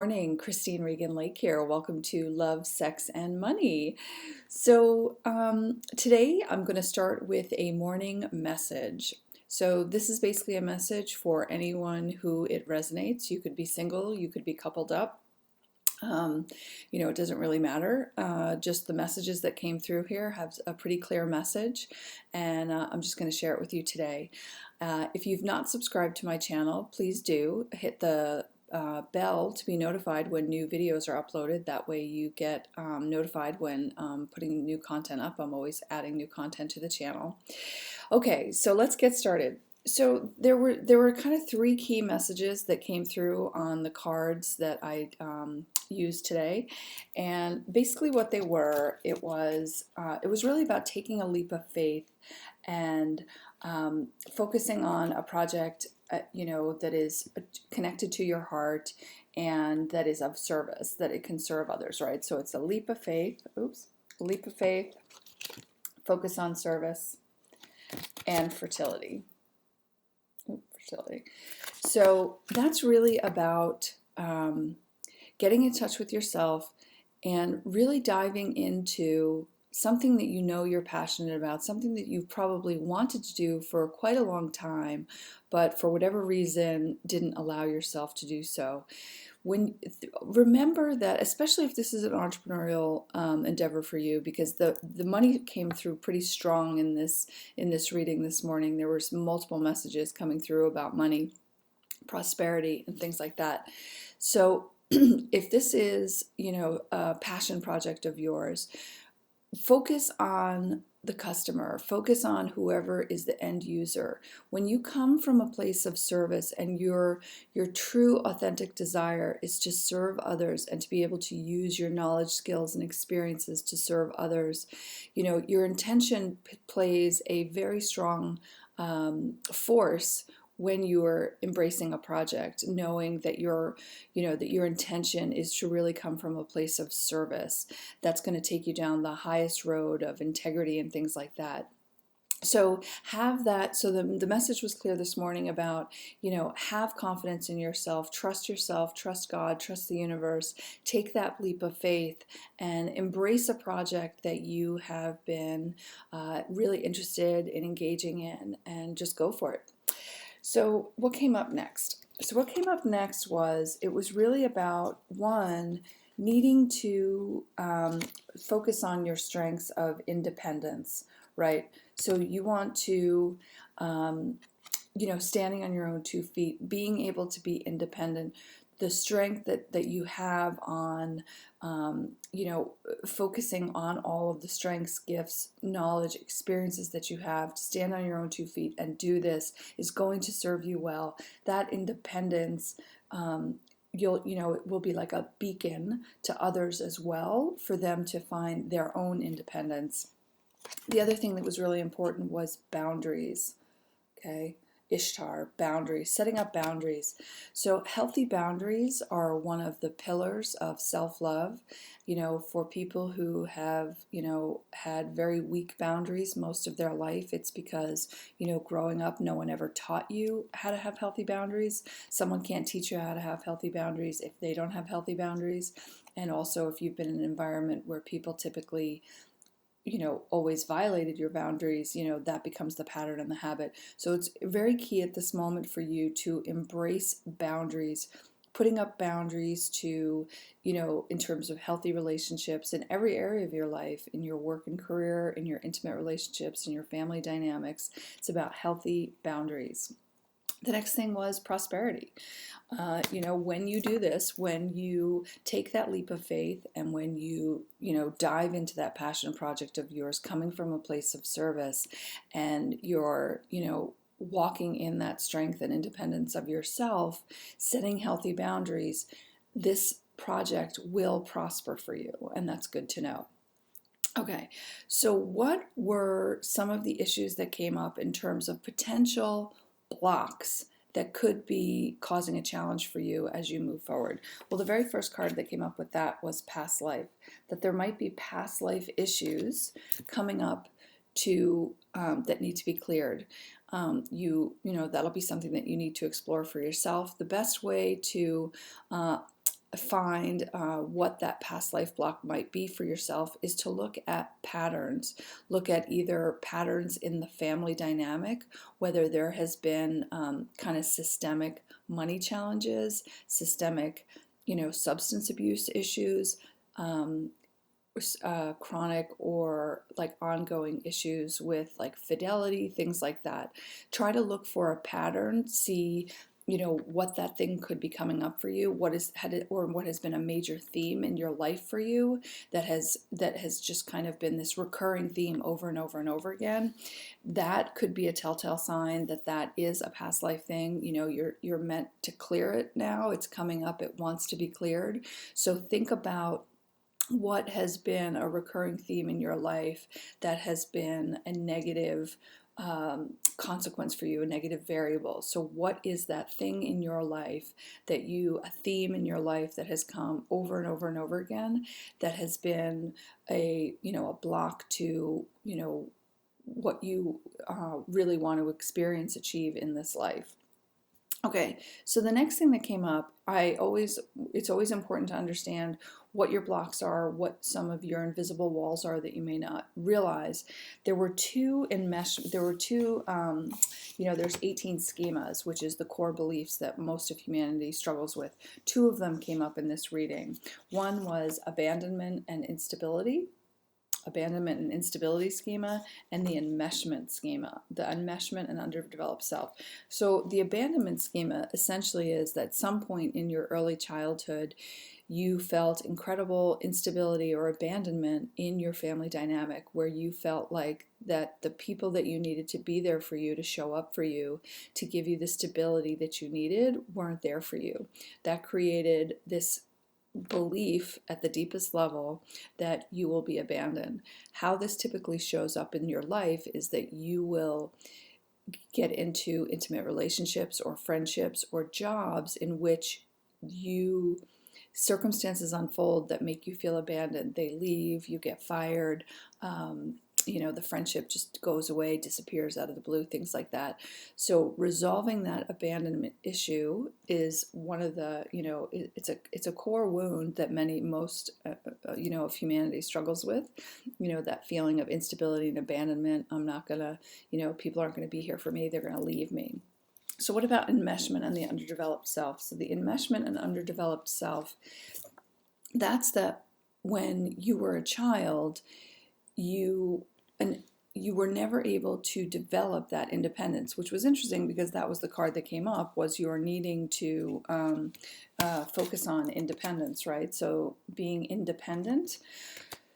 Morning, Christine Regan Lake here. Welcome to Love, Sex, and Money. Today I'm going to start with a morning message. So this is basically a message for anyone who it resonates. You could be single, you could be coupled up. Um, it doesn't really matter. Just the messages that came through here have a pretty clear message, and I'm just going to share it with you today. If you've not subscribed to my channel, please do hit the bell to be notified when new videos are uploaded. That way you get notified when putting new content up. I'm always adding new content to the channel. Okay, so let's get started. So there were kind of three key messages that came through on the cards that I used today, and basically what they were, it was really about taking a leap of faith and focusing on a project that is connected to your heart and that is of service, that it can serve others, right? So it's a leap of faith. Leap of faith, focus on service, and fertility. Fertility. So that's really about getting in touch with yourself and really diving into something that you know you're passionate about, something that you've probably wanted to do for quite a long time, but for whatever reason didn't allow yourself to do so. Remember that, especially if this is an entrepreneurial endeavor for you, because the money came through pretty strong in this reading this morning. There were multiple messages coming through about money, prosperity, and things like that. So if this is, a passion project of yours, focus on the customer, focus on whoever is the end user. When you come from a place of service and your true authentic desire is to serve others and to be able to use your knowledge, skills, and experiences to serve others, your intention plays a very strong force when you're embracing a project, knowing that that your intention is to really come from a place of service. That's going to take you down the highest road of integrity and things like that. So have that. So the message was clear this morning about, have confidence in yourself, trust God, trust the universe, take that leap of faith and embrace a project that you have been really interested in engaging in, and just go for it. So what came up next? It was really about, one, needing to focus on your strengths of independence, right? So you want to, standing on your own 2 feet, being able to be independent, the strength that you have on, focusing on all of the strengths, gifts, knowledge, experiences that you have to stand on your own 2 feet and do this is going to serve you well. That independence, it will be like a beacon to others as well, for them to find their own independence. The other thing that was really important was boundaries. Okay. Ishtar, boundaries, setting up boundaries. So healthy boundaries are one of the pillars of self-love. For people who have, had very weak boundaries most of their life, it's because, growing up, no one ever taught you how to have healthy boundaries. Someone can't teach you how to have healthy boundaries if they don't have healthy boundaries. And also, if you've been in an environment where people typically always violated your boundaries, that becomes the pattern and the habit. So it's very key at this moment for you to embrace boundaries, putting up boundaries to, in terms of healthy relationships in every area of your life, in your work and career, in your intimate relationships, in your family dynamics. It's about healthy boundaries. The next thing was prosperity. When you do this, when you take that leap of faith, and when you, dive into that passion project of yours coming from a place of service, and you're, walking in that strength and independence of yourself, setting healthy boundaries, this project will prosper for you, and that's good to know. Okay, so what were some of the issues that came up in terms of potential blocks that could be causing a challenge for you as you move forward? Well, the very first card that came up with that was past life, that there might be past life issues coming up to that need to be cleared. That'll be something that you need to explore for yourself. The best way to find what that past life block might be for yourself is to look at patterns. Look at either patterns in the family dynamic, whether there has been kind of systemic money challenges, systemic, substance abuse issues, chronic or like ongoing issues with like fidelity, things like that. Try to look for a pattern, see what that thing could be coming up for you, what has been a major theme in your life for you that has just kind of been this recurring theme over and over and over again. That could be a telltale sign that is a past life thing. You're meant to clear it now. It's coming up, it wants to be cleared. So think about what has been a recurring theme in your life that has been a negative consequence for you, a negative variable. So what is that thing in your life a theme in your life that has come over and over and over again, that has been a block to, what you really want to experience, achieve in this life. Okay, so the next thing that came up, it's always important to understand what your blocks are, what some of your invisible walls are that you may not realize. There's 18 schemas, which is the core beliefs that most of humanity struggles with. 2 of them came up in this reading. One was abandonment and instability schema, and the enmeshment schema, the enmeshment and underdeveloped self. So the abandonment schema essentially is that at some point in your early childhood, you felt incredible instability or abandonment in your family dynamic, where you felt like that the people that you needed to be there for you, to show up for you, to give you the stability that you needed, weren't there for you. That created this belief at the deepest level that you will be abandoned. How this typically shows up in your life is that you will get into intimate relationships or friendships or jobs in which circumstances unfold that make you feel abandoned. They leave, you get fired, the friendship just goes away, disappears out of the blue, things like that. So resolving that abandonment issue is one of the, it's a core wound that most of humanity struggles with. That feeling of instability and abandonment. I'm not gonna, people aren't gonna be here for me. They're gonna leave me. So what about enmeshment and the underdeveloped self? So the enmeshment and underdeveloped self, that's that when you were a child, you were never able to develop that independence, which was interesting because that was the card that came up, was your needing to focus on independence, right? So being independent.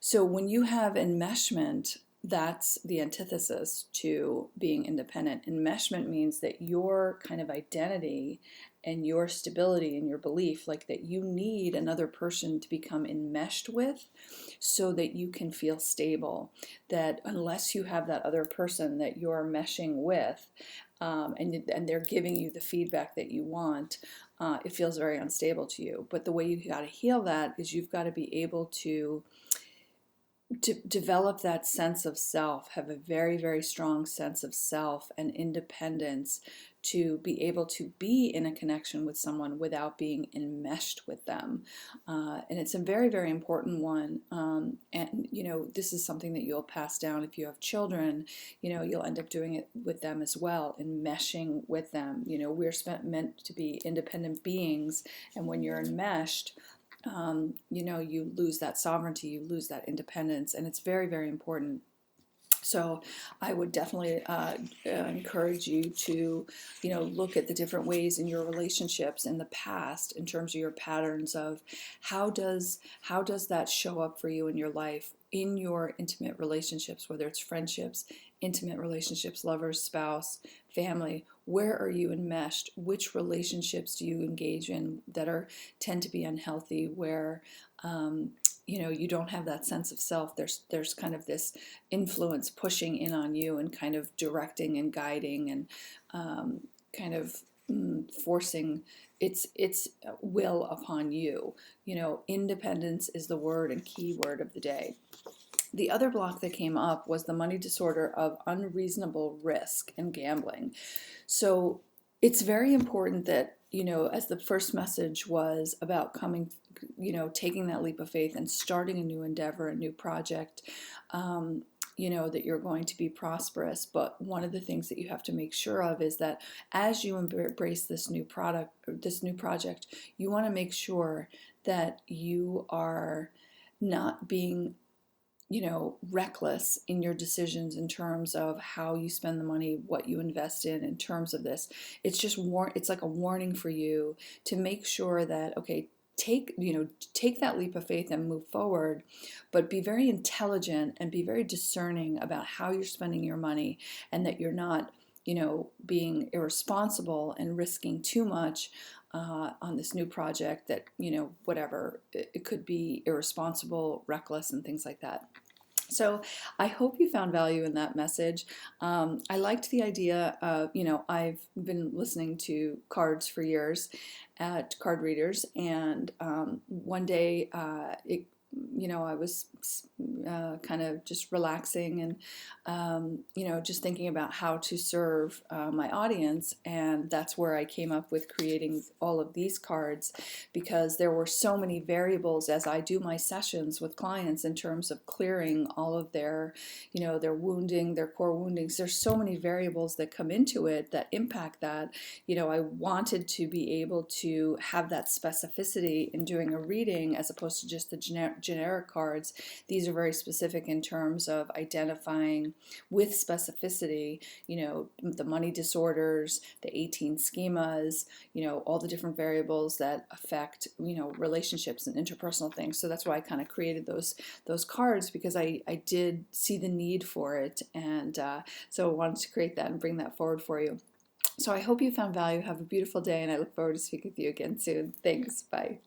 So when you have enmeshment, that's the antithesis to being independent. Enmeshment means that your kind of identity and your stability and your belief, like that you need another person to become enmeshed with so that you can feel stable. That unless you have that other person that you're meshing with, and they're giving you the feedback that you want, it feels very unstable to you. But the way you got to heal that is you've got to be able to develop that sense of self, have a very, very strong sense of self and independence to be able to be in a connection with someone without being enmeshed with them. And it's a very, very important one. And, this is something that you'll pass down if you have children. You'll end up doing it with them as well, enmeshing with them. We're meant to be independent beings. And when you're enmeshed, you lose that sovereignty, you lose that independence, and it's very, very important. So I would definitely encourage you to, look at the different ways in your relationships in the past in terms of your patterns of how does that show up for you in your life, in your intimate relationships, whether it's friendships, intimate relationships, lovers, spouse, family. Where are you enmeshed? Which relationships do you engage in that tend to be unhealthy, where you don't have that sense of self? There's kind of this influence pushing in on you and kind of directing and guiding and kind of forcing its will upon you. Independence is the word and key word of the day. The other block that came up was the money disorder of unreasonable risk and gambling. So it's very important that as the first message was about coming, taking that leap of faith and starting a new endeavor, a new project, that you're going to be prosperous. But one of the things that you have to make sure of is that as you embrace this new project, you want to make sure that you are not being reckless in your decisions in terms of how you spend the money, what you invest in terms of this. It's just it's like a warning for you to make sure that, okay, take that leap of faith and move forward, but be very intelligent and be very discerning about how you're spending your money, and that you're not being irresponsible and risking too much on this new project that, whatever, it could be irresponsible, reckless, and things like that. So I hope you found value in that message. I liked the idea of, I've been listening to cards for years at card readers, and one day I was kind of just relaxing and, just thinking about how to serve my audience. And that's where I came up with creating all of these cards, because there were so many variables as I do my sessions with clients in terms of clearing all of their, their wounding, their core woundings. There's so many variables that come into it that impact that. I wanted to be able to have that specificity in doing a reading as opposed to just the generic cards. These are very specific in terms of identifying with specificity, the money disorders, the 18 schemas, all the different variables that affect, relationships and interpersonal things. So that's why I kind of created those cards, because I did see the need for it. And so I wanted to create that and bring that forward for you. So I hope you found value. Have a beautiful day, and I look forward to speaking with you again soon. Thanks. Bye.